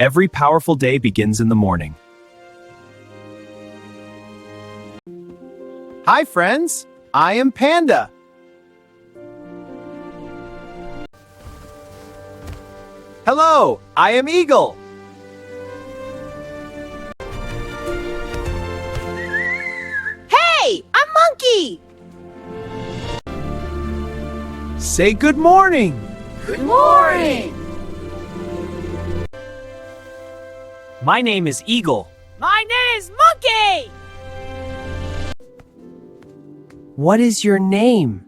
Every powerful day begins in the morning. Hi, friends. I am Panda. Hello, I am Eagle. Hey, I'm Monkey! Say good morning. Good morning! My name is Eagle. My name is Monkey! What is your name?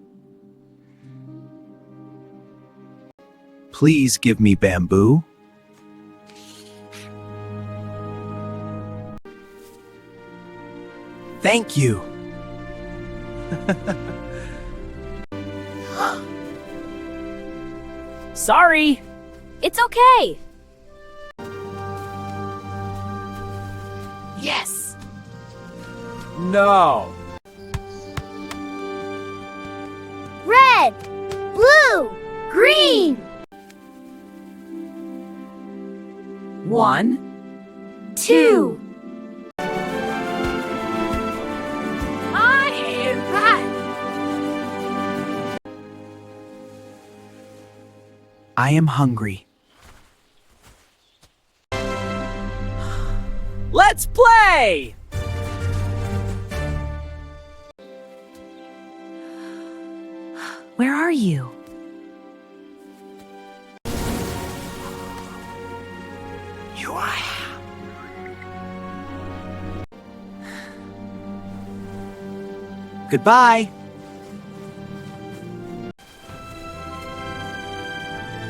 Please give me bamboo. Thank you. Sorry! It's okay! Yes! No. Red! Blue! Green! 1, 2. I am right! I am hungry. Let's play! Where are you? You are. Goodbye.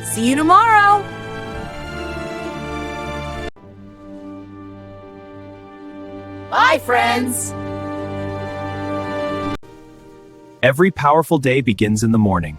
See you tomorrow! Bye, friends! Every powerful day begins in the morning.